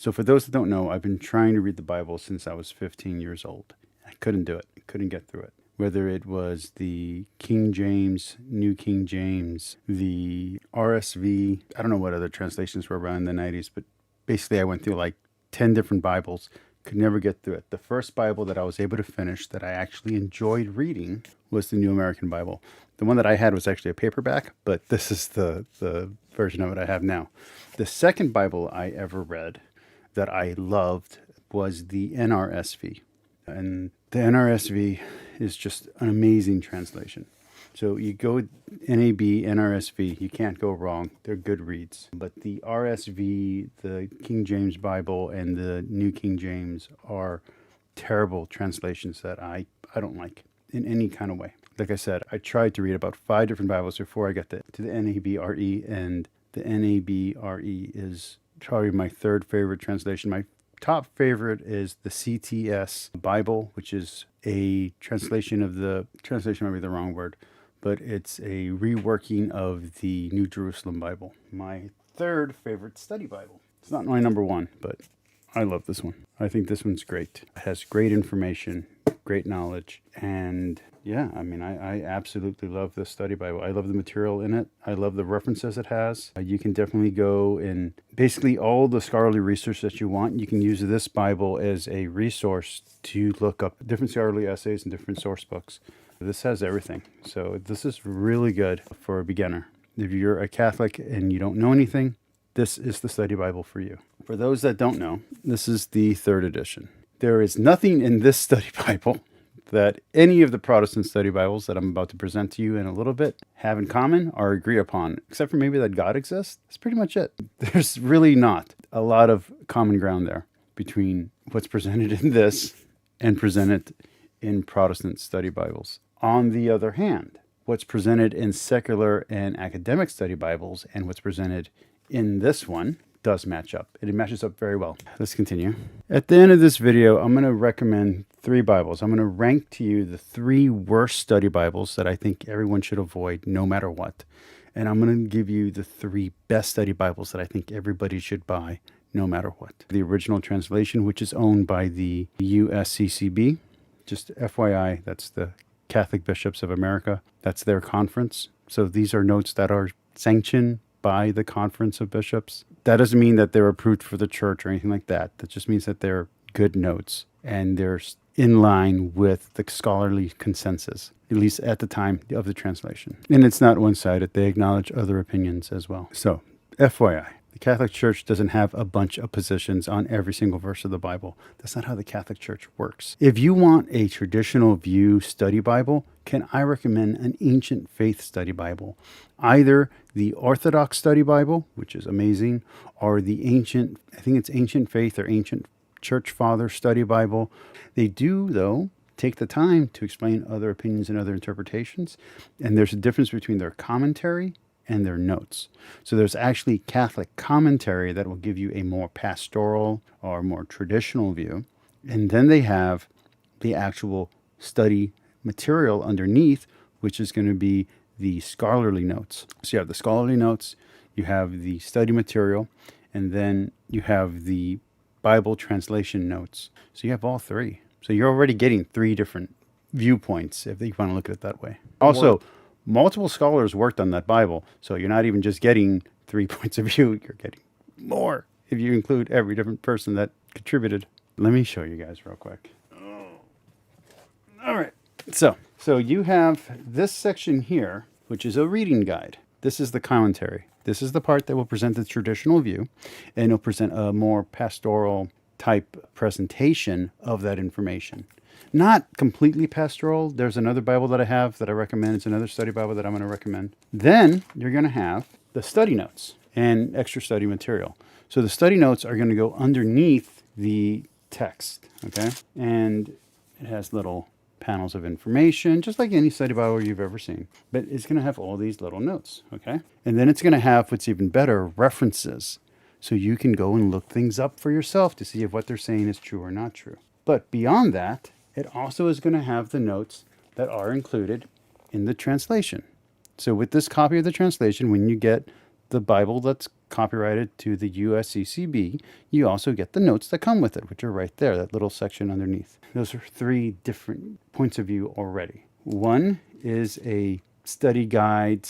So for those that don't know, I've been trying to read the Bible since I was 15 years old. I couldn't do it. I couldn't get through it. Whether it was the King James, New King James, the RSV, I don't know what other translations were around in the 90s, but basically I went through like 10 different Bibles, could never get through it. The first Bible that I was able to finish that I actually enjoyed reading was the New American Bible. The one that I had was actually a paperback, but this is the version of it I have now. The second Bible I ever read that I loved was the NRSV. And the NRSV is just an amazing translation. So you go NAB, NRSV, you can't go wrong. They're good reads. But the RSV, the King James Bible, and the New King James are terrible translations that I don't like in any kind of way. Like I said, I tried to read about 5 different Bibles before I got to the NABRE, and the NABRE is probably my third favorite translation. My top favorite is the CTS Bible, which is a translation of translation might be the wrong word, but it's a reworking of the New Jerusalem Bible. My third favorite study Bible. It's not my number one, but I love this one. I think this one's great. It has great information, great knowledge, and yeah, I mean, I absolutely love this study Bible. I love the material in it. I love the references it has. You can definitely go in basically all the scholarly research that you want. You can use this Bible as a resource to look up different scholarly essays and different source books. This has everything. So this is really good for a beginner. If you're a Catholic and you don't know anything, this is the study Bible for you. For those that don't know, this is the 3rd edition. There is nothing in this study Bible that any of the Protestant study Bibles that I'm about to present to you in a little bit have in common or agree upon, except for maybe that God exists. That's pretty much it. There's really not a lot of common ground there between what's presented in this and presented in Protestant study Bibles. On the other hand, what's presented in secular and academic study Bibles and what's presented in this one does match up. It matches up very well. Let's continue. At the end of this video, I'm going to recommend 3 Bibles. I'm going to rank to you the 3 worst study Bibles that I think everyone should avoid no matter what. And I'm going to give you the 3 best study Bibles that I think everybody should buy no matter what. The original translation, which is owned by the USCCB. Just FYI, that's the Catholic Bishops of America. That's their conference. So these are notes that are sanctioned by the Conference of Bishops. That doesn't mean that they're approved for the church or anything like that. That just means that they're good notes and they're in line with the scholarly consensus, at least at the time of the translation. And it's not one-sided. They acknowledge other opinions as well. So, FYI, the Catholic Church doesn't have a bunch of positions on every single verse of the Bible. That's not how the Catholic Church works. If you want a traditional view study Bible, can I recommend an ancient faith study Bible? Either the Orthodox study Bible, which is amazing, or the ancient, I think it's ancient faith or ancient church father study Bible. They do, though, take the time to explain other opinions and other interpretations. And there's a difference between their commentary and their notes. So there's actually Catholic commentary that will give you a more pastoral or more traditional view. And then they have the actual study material underneath, which is going to be the scholarly notes. So you have the scholarly notes, you have the study material, and then you have the Bible translation notes. So you have all 3. So you're already getting 3 different viewpoints if you want to look at it that way. Also, multiple scholars worked on that Bible, so you're not even just getting 3 points of view, you're getting more if you include every different person that contributed. Let me show you guys real quick. All right, so you have this section here, which is a reading guide. This is the commentary. This is the part that will present the traditional view, and it'll present a more pastoral type presentation of that information. Not completely pastoral. There's another Bible that I have that I recommend. It's another study Bible that I'm going to recommend. Then you're going to have the study notes and extra study material. So the study notes are going to go underneath the text, okay? And it has little panels of information, just like any study Bible you've ever seen. But it's going to have all these little notes, okay? And then it's going to have, what's even better, references. So you can go and look things up for yourself to see if what they're saying is true or not true. But beyond that, it also is going to have the notes that are included in the translation. So with this copy of the translation, when you get the Bible that's copyrighted to the USCCB, you also get the notes that come with it, which are right there, that little section underneath. Those are 3 different points of view already. One is a study guide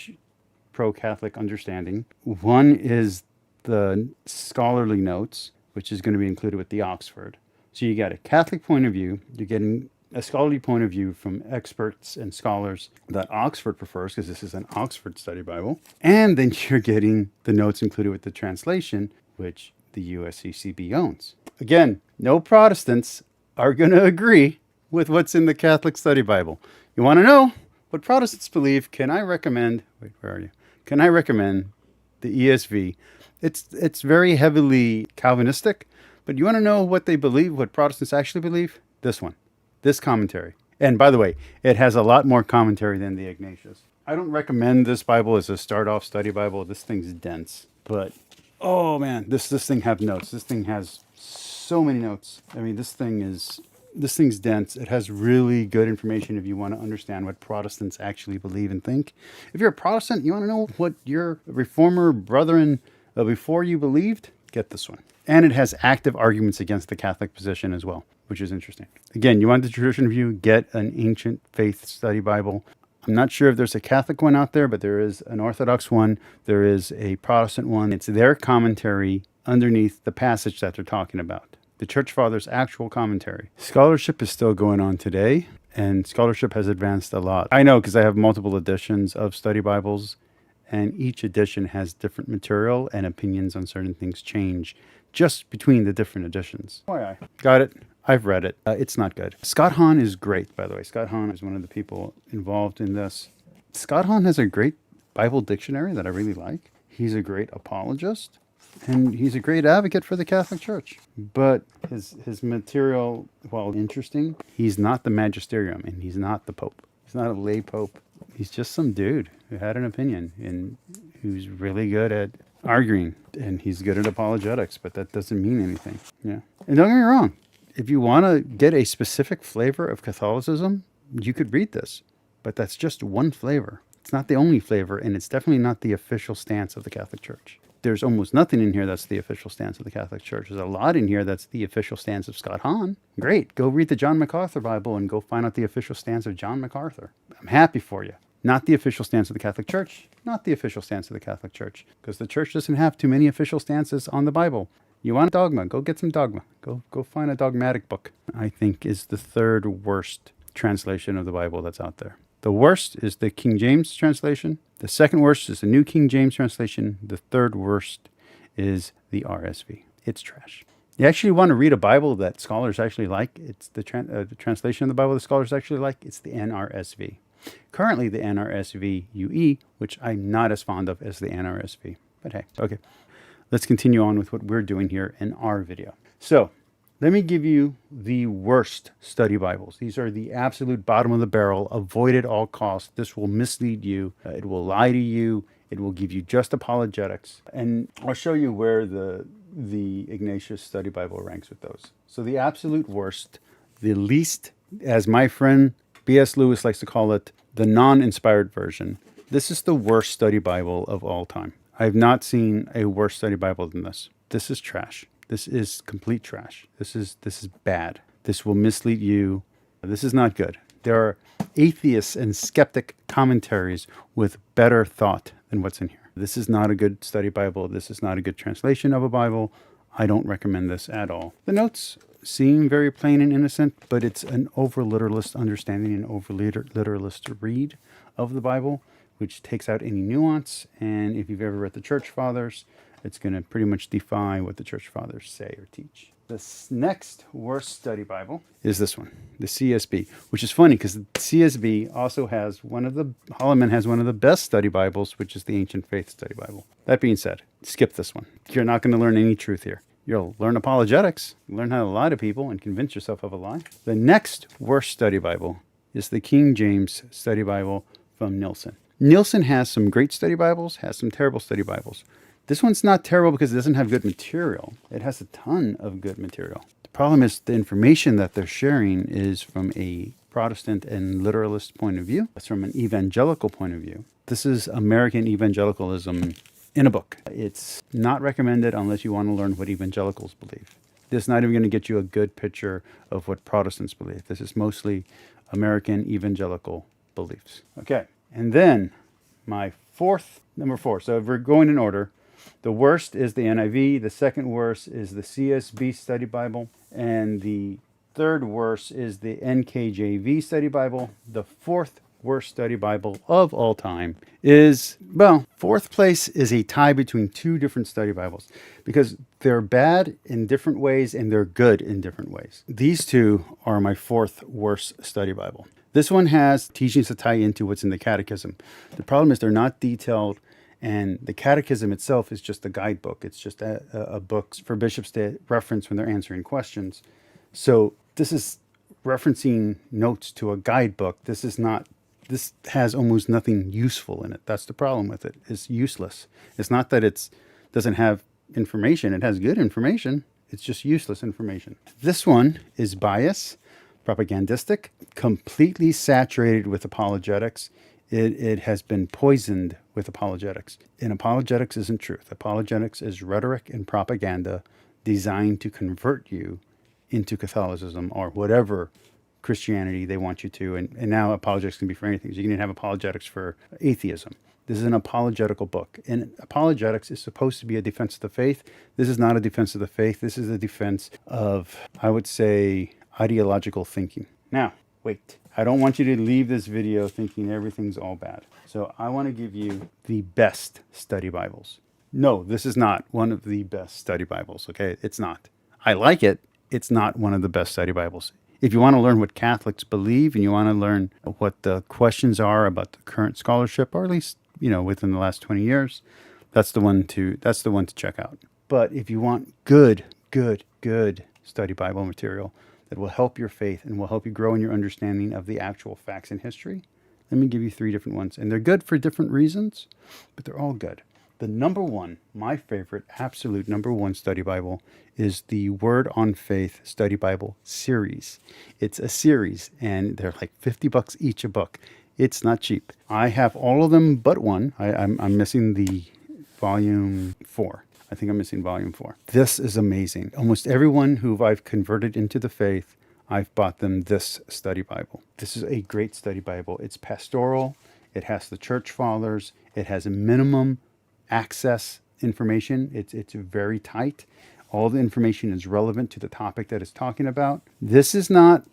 / pro-Catholic understanding. One is the scholarly notes, which is going to be included with the Oxford. So you got a Catholic point of view, you're getting a scholarly point of view from experts and scholars that Oxford prefers, because this is an Oxford study Bible. And then you're getting the notes included with the translation, which the USCCB owns. Again, no Protestants are going to agree with what's in the Catholic study Bible. You want to know what Protestants believe? Can I recommend, wait, where are you? Can I recommend the ESV? It's very heavily Calvinistic, but you want to know what they believe, what Protestants actually believe? This one. This commentary. And by the way, it has a lot more commentary than the Ignatius. I don't recommend this Bible as a start-off study Bible. This thing's dense. But, oh man, this thing have notes. This thing has so many notes. I mean, this thing's dense. It has really good information if you want to understand what Protestants actually believe and think. If you're a Protestant, you want to know what your Reformer brethren before you believed, get this one. And it has active arguments against the Catholic position as well, which is interesting. Again, you want the tradition view, get an ancient faith study Bible. I'm not sure if there's a Catholic one out there, but there is an Orthodox one. There is a Protestant one. It's their commentary underneath the passage that they're talking about. The Church Fathers' actual commentary. Scholarship is still going on today, and scholarship has advanced a lot. I know because I have multiple editions of study Bibles, and each edition has different material, and opinions on certain things change just between the different editions. Got it. I've read it. It's not good. Scott Hahn is great, by the way. Scott Hahn is one of the people involved in this. Scott Hahn has a great Bible dictionary that I really like. He's a great apologist, and he's a great advocate for the Catholic Church. But his material, while interesting, he's not the magisterium, and he's not the Pope. He's not a lay Pope. He's just some dude who had an opinion and who's really good at arguing, and he's good at apologetics, but that doesn't mean anything. Yeah. And don't get me wrong, if you want to get a specific flavor of Catholicism, you could read this, but that's just one flavor. It's not the only flavor, and it's definitely not the official stance of the Catholic Church. There's almost nothing in here that's the official stance of the Catholic Church. There's a lot in here that's the official stance of Scott Hahn. Great. Go read the John MacArthur Bible and go find out the official stance of John MacArthur. I'm happy for you. Not the official stance of the Catholic Church. Not the official stance of the Catholic Church. Because the Church doesn't have too many official stances on the Bible. You want dogma? Go get some dogma. Go find a dogmatic book. I think is the 3rd worst translation of the Bible that's out there. The worst is the King James translation. The 2nd worst is the New King James translation. The 3rd worst is the RSV. It's trash. You actually want to read a Bible that scholars actually like. It's the translation of the Bible that scholars actually like. It's the NRSV. Currently the NRSV UE, which I'm not as fond of as the NRSV. But hey, okay. Let's continue on with what we're doing here in our video. So let me give you the worst study Bibles. These are the absolute bottom of the barrel. Avoid at all costs. This will mislead you. It will lie to you. It will give you just apologetics. And I'll show you where the Ignatius Study Bible ranks with those. So the absolute worst, the least, as my friend B.S. Lewis likes to call it, the non-inspired version. This is the worst study Bible of all time. I have not seen a worse study Bible than this. This is trash. This is complete trash. This is bad. This will mislead you. This is not good. There are atheists and skeptic commentaries with better thought than what's in here. This is not a good study Bible. This is not a good translation of a Bible. I don't recommend this at all. The notes seem very plain and innocent, but it's an over-literalist understanding and over-literalist read of the Bible, which takes out any nuance. And if you've ever read the Church Fathers, it's going to pretty much defy what the Church Fathers say or teach. The next worst study Bible is this one, the CSB, which is funny because the CSB also has Holloman has one of the best study Bibles, which is the Ancient Faith Study Bible. That being said, skip this one. You're not going to learn any truth here. You'll learn apologetics, learn how to lie to people and convince yourself of a lie. The next worst study Bible is the King James Study Bible from Nielsen. Nielsen has some great study Bibles, has some terrible study Bibles. This one's not terrible because it doesn't have good material. It has a ton of good material. The problem is the information that they're sharing is from a Protestant and literalist point of view. It's from an evangelical point of view. This is American evangelicalism in a book. It's not recommended unless you want to learn what evangelicals believe. This is not even going to get you a good picture of what Protestants believe. This is mostly American evangelical beliefs. Okay, and then my number four. So if we're going in order, the worst is the NIV, the second worst is the CSB Study Bible, and the third worst is the NKJV Study Bible. The fourth worst study Bible of all time is, well, fourth place is a tie between two different study Bibles because they're bad in different ways and they're good in different ways. These two are my fourth worst study Bible. This one has teachings that tie into what's in the catechism. The problem is they're not detailed, and the catechism itself is just a guidebook. It's just a book for bishops to reference when they're answering questions. So this is referencing notes to a guidebook. This has almost nothing useful in it. That's the problem with it. It's useless. It's not that it doesn't have information. It has good information. It's just useless information. This one is biased, propagandistic, completely saturated with apologetics. It has been poisoned with apologetics. And apologetics isn't truth. Apologetics is rhetoric and propaganda designed to convert you into Catholicism or whatever Christianity they want you to. And now apologetics can be for anything. So you can have apologetics for atheism. This is an apologetical book. And apologetics is supposed to be a defense of the faith. This is not a defense of the faith. This is a defense of, I would say, ideological thinking. Now, wait. I don't want you to leave this video thinking everything's all bad. So I want to give you the best study Bibles. No, this is not one of the best study Bibles, okay? It's not. I like it. It's not one of the best study Bibles. If you want to learn what Catholics believe and you want to learn what the questions are about the current scholarship, or at least, within the last 20 years, that's the one to check out. But if you want good study Bible material that will help your faith and will help you grow in your understanding of the actual facts in history, let me give you 3 different ones. And they're good for different reasons, but they're all good. The number one, my favorite, absolute number one study Bible is the Word on Faith Study Bible series. It's a series, and they're like $50 each a book. It's not cheap. I have all of them but one. I'm missing the volume 4. I think I'm missing volume 4. This is amazing. Almost everyone who I've converted into the faith, I've bought them this study Bible. This is a great study Bible. It's pastoral. It has the church fathers. It has a minimum access information. It's very tight. All the information is relevant to the topic that it's talking about. This is not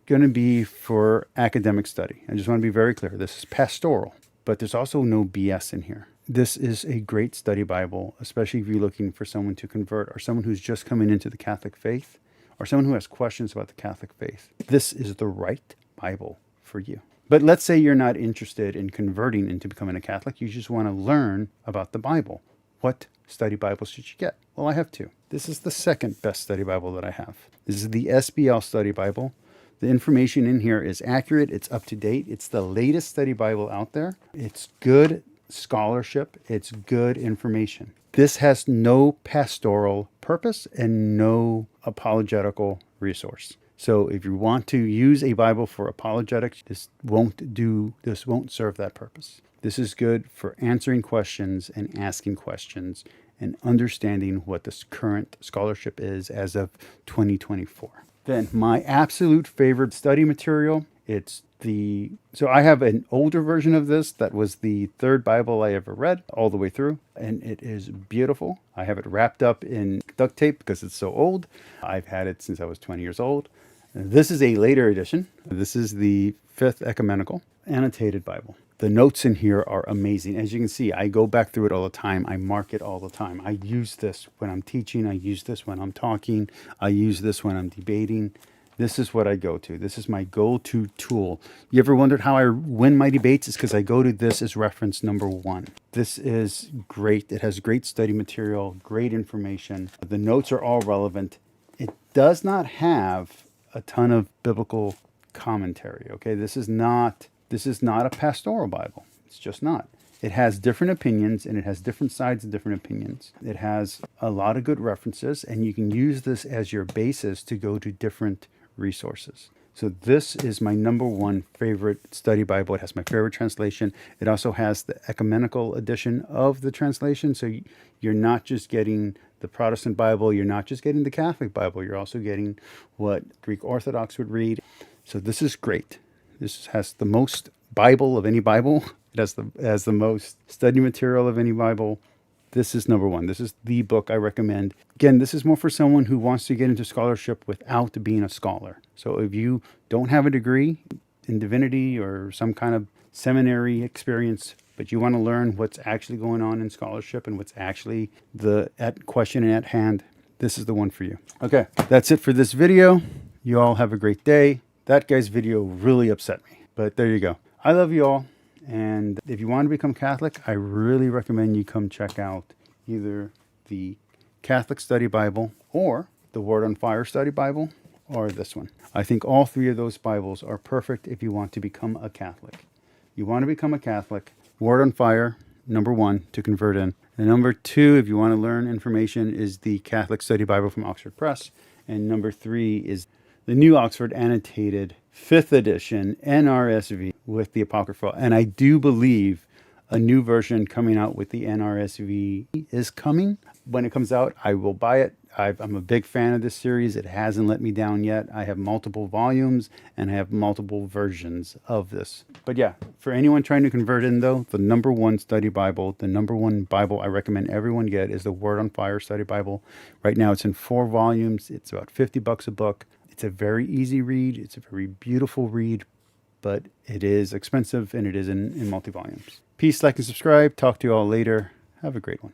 going to be for academic study. I just want to be very clear. This is pastoral, but there's also no BS in here. This is a great study Bible, especially if you're looking for someone to convert or someone who's just coming into the Catholic faith or someone who has questions about the Catholic faith. This is the right Bible for you. But let's say you're not interested in converting into becoming a Catholic. You just want to learn about the Bible. What study Bible should you get? Well, I have 2. This is the second best study Bible that I have. This is the SBL Study Bible. The information in here is accurate. It's up to date. It's the latest study Bible out there. It's good scholarship. It's good information. This has no pastoral purpose and no apologetical resource. So if you want to use a Bible for apologetics, this won't serve that purpose. This is good for answering questions and asking questions and understanding what this current scholarship is as of 2024. Then my absolute favorite study material, so I have an older version of this that was the third Bible I ever read all the way through, and it is beautiful. I have it wrapped up in duct tape because it's so old. I've had it since I was 20 years old. This is a later edition. This is the 5th Ecumenical Annotated Bible. The notes in here are amazing. As you can see, I go back through it all the time. I mark it all the time. I use this when I'm teaching. I use this when I'm talking. I use this when I'm debating. This is what I go to. This is my go-to tool. You ever wondered how I win my debates? It's because I go to this as reference number 1. This is great. It has great study material, great information. The notes are all relevant. It does not have a ton of biblical commentary. Okay, this is not a pastoral Bible. It's just not. It has different opinions and it has different sides and different opinions. It has a lot of good references, and you can use this as your basis to go to different resources. So this is my #1 favorite study Bible. It has my favorite translation. It also has the ecumenical edition of the translation. So you're not just getting the Protestant Bible, you're not just getting the Catholic Bible, you're also getting what Greek Orthodox would read. So this is great. This has the most Bible of any Bible. It has the most study material of any Bible. This is #1. This is the book I recommend. Again, this is more for someone who wants to get into scholarship without being a scholar. So if you don't have a degree in divinity or some kind of seminary experience, but you want to learn what's actually going on in scholarship and what's actually the question at hand, this is the one for you. Okay, that's it for this video. You all have a great day. That guy's video really upset me, but there you go. I love you all. And if you want to become Catholic, I really recommend you come check out either the Catholic Study Bible or the Word on Fire Study Bible or this one. I think all three of those Bibles are perfect if you want to become a Catholic. You want to become a Catholic, Word on Fire, #1 to convert in. And #2, if you want to learn information, is the Catholic Study Bible from Oxford Press. And #3 is the New Oxford Annotated 5th edition NRSV with the Apocrypha. And I do believe a new version coming out with the NRSV is coming. When it comes out, I will buy it. I'm a big fan of this series. It hasn't let me down yet. I have multiple volumes and I have multiple versions of this. But yeah, for anyone trying to convert in though, the #1 study Bible, the #1 Bible I recommend everyone get is the Word on Fire Study Bible. Right now it's in 4 volumes. It's about $50 a book. It's a very easy read. It's a very beautiful read, but it is expensive and it is in multi-volumes. Peace, like, and subscribe. Talk to you all later. Have a great one.